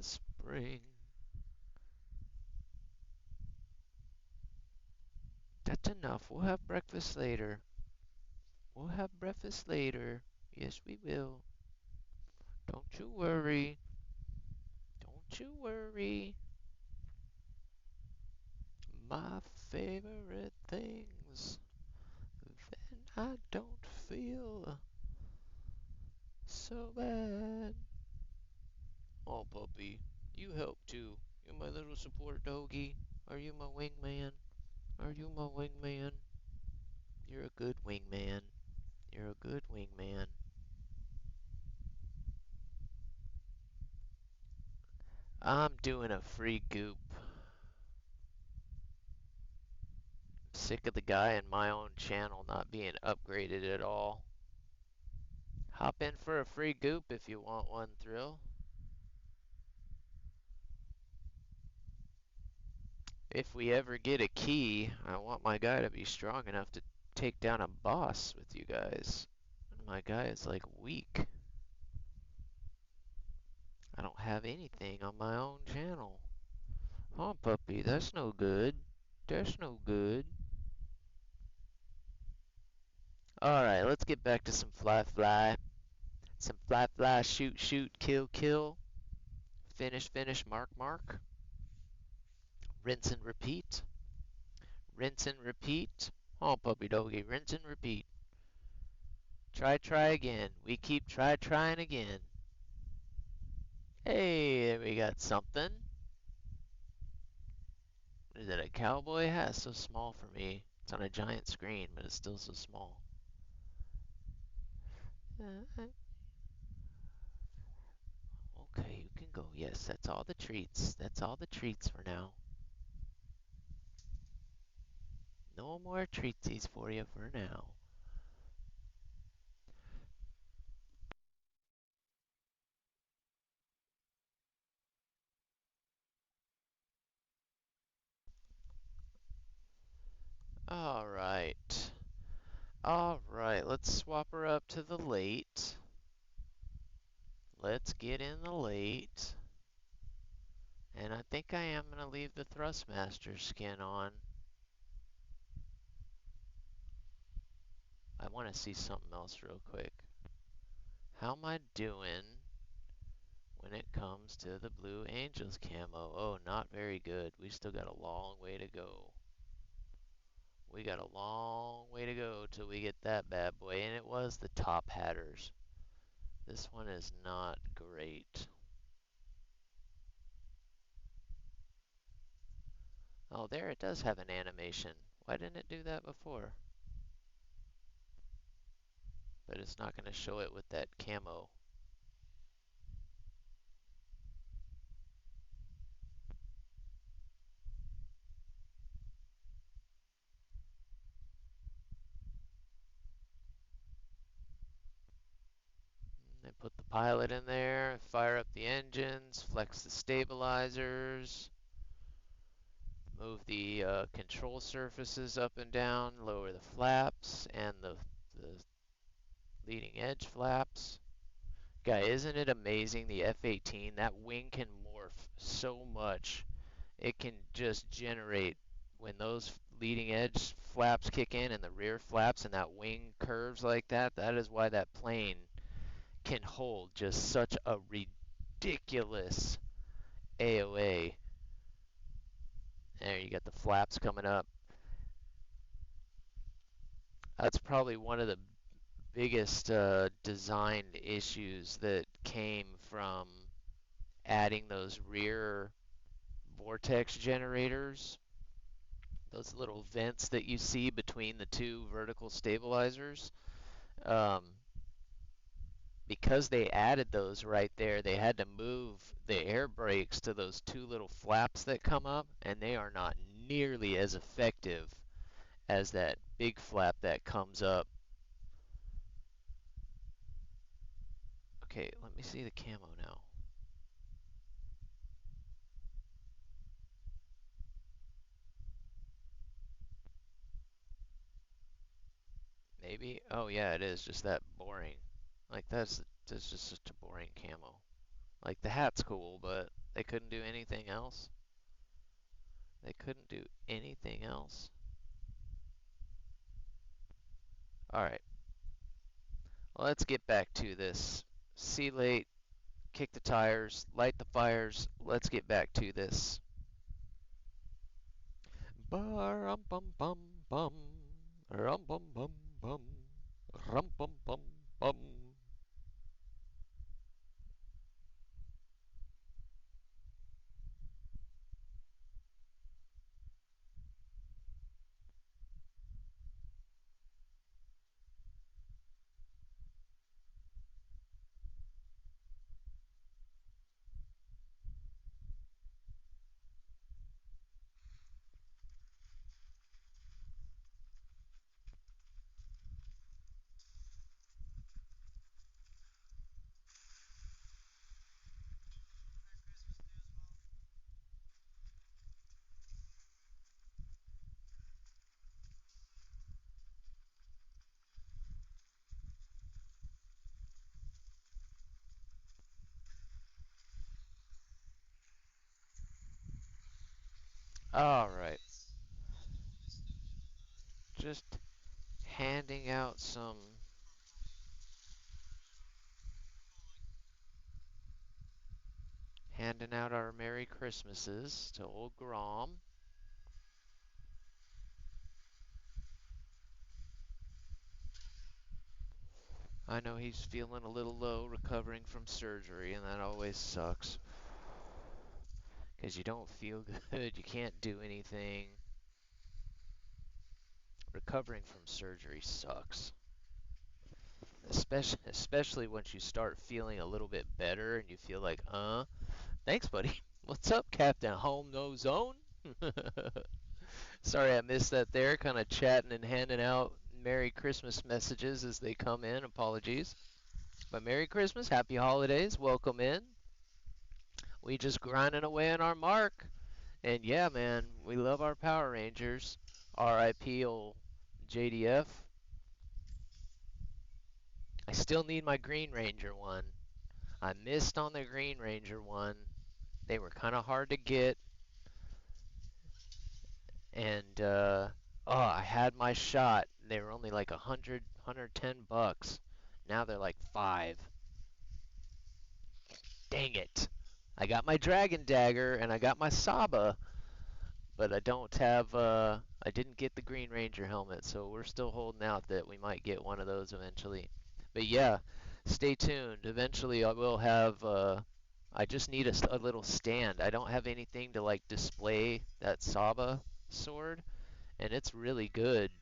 spring. That's enough. We'll have breakfast later. We'll have breakfast later. Yes, we will. Don't you worry. Don't you worry. My favorite things. Then I don't feel so bad. Oh, puppy, you help too. You're my little support doggy. Are you my wingman? Are you my wingman? You're a good wingman. You're a good wingman. I'm doing a free goop. Sick of the guy in my own channel not being upgraded at all. Hop in for a free goop if you want one, Thrill. If we ever get a key, I want my guy to be strong enough to take down a boss with you guys. My guy is like weak. I don't have anything on my own channel. Oh, puppy, that's no good. That's no good. Alright, let's get back to some fly fly. Some fly fly, shoot shoot, kill kill. Finish finish, mark mark. Rinse and repeat. Rinse and repeat. Oh, puppy doggy, rinse and repeat. Try again. We keep trying again. Hey, there we got something. Is it a cowboy hat? It's so small for me. It's on a giant screen, but it's still so small. Okay, you can go. Yes, that's all the treats. That's all the treats for now. No more treatsies for you for now. Alright. Alright, let's swap her up to the late. Let's get in the late. And I think I am going to leave the Thrustmaster skin on. I want to see something else real quick. How am I doing when it comes to the Blue Angels camo? Oh, not very good. We still got a long way to go. We got a long way to go till we get that bad boy. And it was the top hatters. This one is not great. Oh, there it does have an animation. Why didn't it do that before? But it's not going to show it with that camo. They put the pilot in there, fire up the engines, flex the stabilizers, move the control surfaces up and down, lower the flaps and the leading edge flaps. Guy, isn't it amazing the F-18? That wing can morph so much. It can just generate when those leading edge flaps kick in and the rear flaps and that wing curves like that. That is why that plane can hold just such a ridiculous AOA. There you got the flaps coming up. That's probably one of the biggest design issues that came from adding those rear vortex generators, those little vents that you see between the two vertical stabilizers. Um, because they added those right there, they had to move the air brakes to those two little flaps that come up, and they are not nearly as effective as that big flap that comes up. Okay, let me see the camo now. Maybe? Oh yeah, it is just that boring. Like that's just such a boring camo. Like the hat's cool, but They couldn't do anything else. They couldn't do anything else. All right, let's get back to this. See late, kick the tires, light the fires. Let's get back to this. Rum bum bum bum. Rum bum bum bum. Rum bum bum bum. All right, just handing out some, handing out our Merry Christmases to old Grom. I know he's feeling a little low, recovering from surgery, and that always sucks. Because you don't feel good, you can't do anything. Recovering from surgery sucks. Especially once you start feeling a little bit better and you feel like, thanks, buddy. What's up, Captain Home No Zone? Sorry I missed that there. Kind of chatting and handing out Merry Christmas messages as they come in. Apologies. But Merry Christmas, Happy Holidays, welcome in. We just grinding away on our mark. And yeah, man, we love our Power Rangers. RIP old JDF. I still need my Green Ranger one. I missed on the Green Ranger one. They were kind of hard to get. And, I had my shot. They were only like 110 bucks. Now they're like 5. Dang it. I got my Dragon Dagger and I got my Saba, but I don't have, I didn't get the Green Ranger helmet, so we're still holding out that we might get one of those eventually. But yeah, stay tuned. Eventually I will have, I just need a little stand. I don't have anything to like display that Saba sword, and it's really good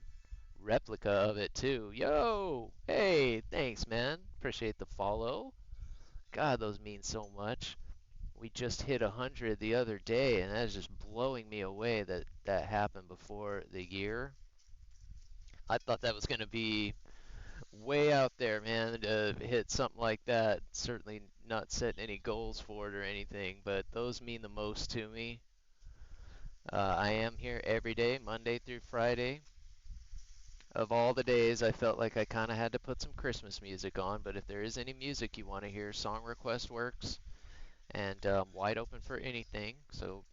replica of it too. Yo! Hey, thanks man. Appreciate the follow. God, those mean so much. We just hit 100 the other day, and that is just blowing me away that that happened before the year. I thought that was going to be way out there, man, to hit something like that. Certainly not setting any goals for it or anything, but those mean the most to me. I am here every day, Monday through Friday. Of all the days, I felt like I kind of had to put some Christmas music on, but if there is any music you want to hear, song request works, and wide open for anything. So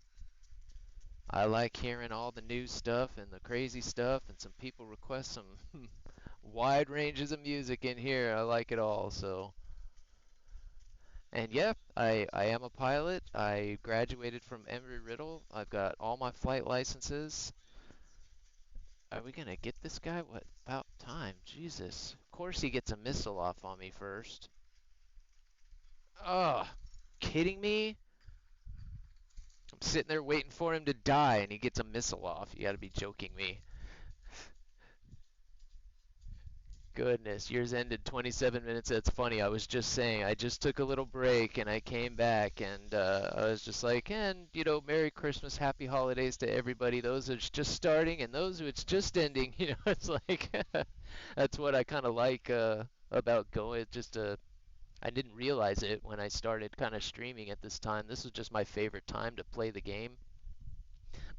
I like hearing all the new stuff and the crazy stuff, and some people request some wide ranges of music in here. I like it all. So, and yeah, I am a pilot. I graduated from Embry-Riddle. I've got all my flight licenses. Are we gonna get this guy? What about time? Jesus. Of course he gets a missile off on me first. Oh, kidding me? I'm sitting there waiting for him to die and he gets a missile off. You gotta be joking me. Goodness, yours ended 27 minutes. That's funny. I was just saying, I just took a little break and I came back and I was just like, and Merry Christmas, Happy Holidays to everybody. Those who's just starting and those who it's just ending. It's like that's what I kind of like about going. Just I didn't realize it when I started kind of streaming at this time. This was just my favorite time to play the game,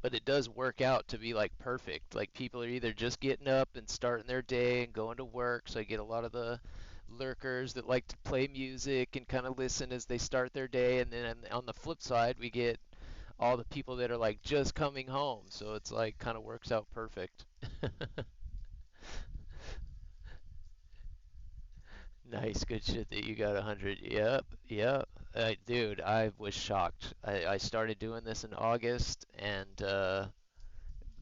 but it does work out to be like perfect. Like people are either just getting up and starting their day and going to work, so I get a lot of the lurkers that like to play music and kind of listen as they start their day, and then on the flip side, we get all the people that are like just coming home. So it's like kind of works out perfect. Nice, good shit that you got 100. Yep, yep. Dude, I was shocked. I started doing this in August, and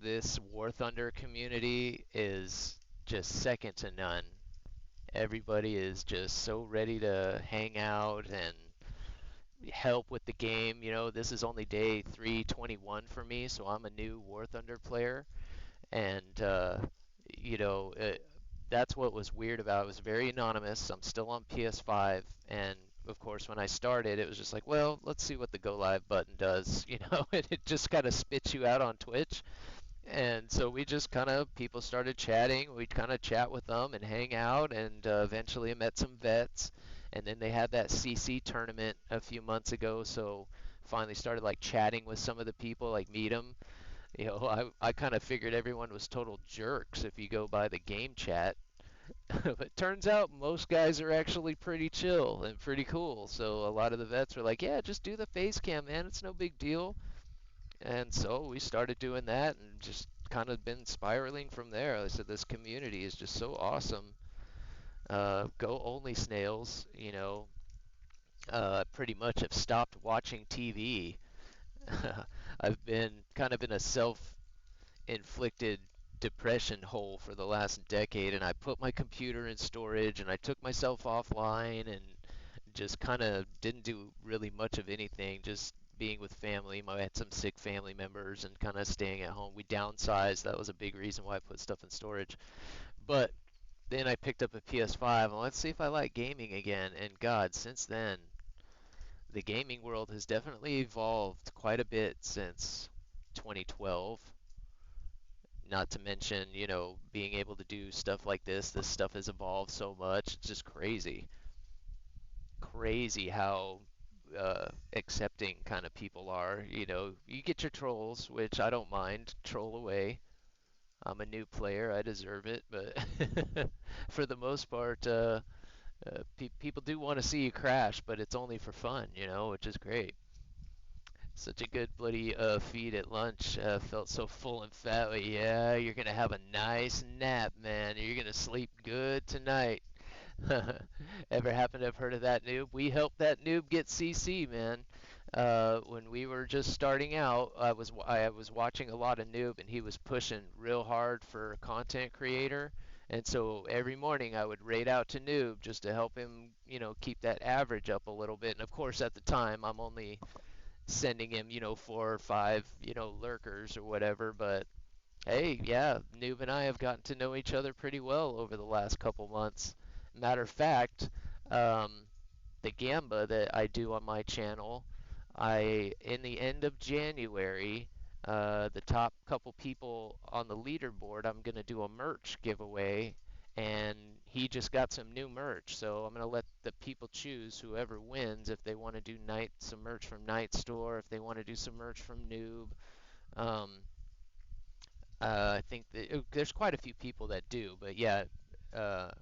this War Thunder community is just second to none. Everybody is just so ready to hang out and help with the game. You know, this is only day 321 for me, so I'm a new War Thunder player, and you know, that's what was weird about it. It was very anonymous. I'm still on PS5, and of course, when I started, it was just like, well, let's see what the go live button does, you know, and it just kind of spits you out on Twitch. And so we just kind of, people started chatting. We'd kind of chat with them and hang out, and eventually I met some vets. And then they had that CC tournament a few months ago, so finally started like chatting with some of the people, like meet them. You know, I kind of figured everyone was total jerks if you go by the game chat. But turns out most guys are actually pretty chill and pretty cool. So a lot of the vets were like, yeah, just do the face cam, man. It's no big deal. And so we started doing that and just kind of been spiraling from there. I said, this community is just so awesome. Go only snails, you know, pretty much have stopped watching TV. I've been kind of in a self-inflicted depression hole for the last decade, and I put my computer in storage and I took myself offline and just kind of didn't do really much of anything, just being with family. I had some sick family members and kind of staying at home. We downsized. That was a big reason why I put stuff in storage. But then I picked up a PS5 and let's see if I like gaming again. And God, since then, the gaming world has definitely evolved quite a bit since 2012. Not to mention, you know, being able to do stuff like this. This stuff has evolved so much. It's just crazy. Crazy how accepting kind of people are. You know, you get your trolls, which I don't mind. Troll away. I'm a new player. I deserve it. But for the most part, people do want to see you crash, but it's only for fun, you know, which is great. Such a good bloody feed at lunch. Felt so full and fat. But yeah, you're gonna have a nice nap, man. You're gonna sleep good tonight. Ever happen to have heard of that noob? We helped that noob get CC, man. When we were just starting out, I was watching a lot of noob, and he was pushing real hard for content creator. And so every morning I would raid out to noob just to help him, you know, keep that average up a little bit. And of course, at the time, I'm only sending him, you know, 4 or 5, you know, lurkers or whatever. But hey, yeah, Noob and I have gotten to know each other pretty well over the last couple months. Matter of fact, um, the Gamba that I do on my channel, in the end of January, the top couple people on the leaderboard, I'm gonna do a merch giveaway, and he just got some new merch. So I'm gonna let the people choose whoever wins if they want to do some merch from Night Store, if they want to do some merch from Noob. Um, I think that there's quite a few people that do, but yeah,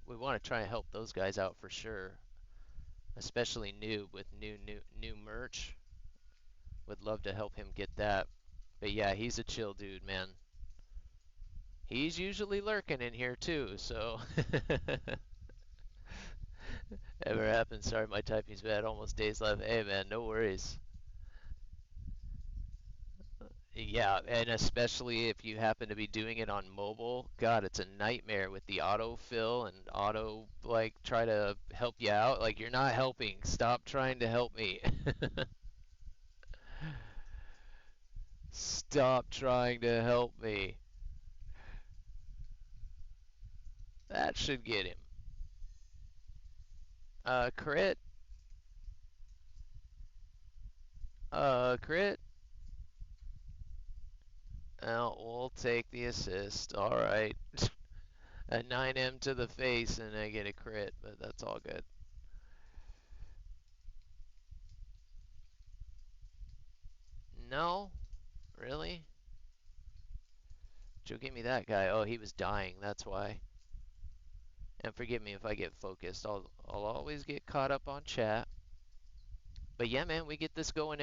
we want to try and help those guys out for sure, especially Noob with new merch. Would love to help him get that. But yeah, he's a chill dude, man. He's usually lurking in here too, so ever happens. Sorry, my typing's bad. Almost days left. Hey man, no worries. Yeah, and especially if you happen to be doing it on mobile, God, it's a nightmare with the autofill and auto like try to help you out. Like you're not helping. Stop trying to help me. Stop trying to help me. That should get him. Crit. Crit. We'll take the assist. All right. A 9M to the face and I get a crit, but that's all good. No? Really? Joe, give me that guy. Oh, he was dying. That's why. And forgive me if I get focused. I'll always get caught up on chat. But yeah, man, we get this going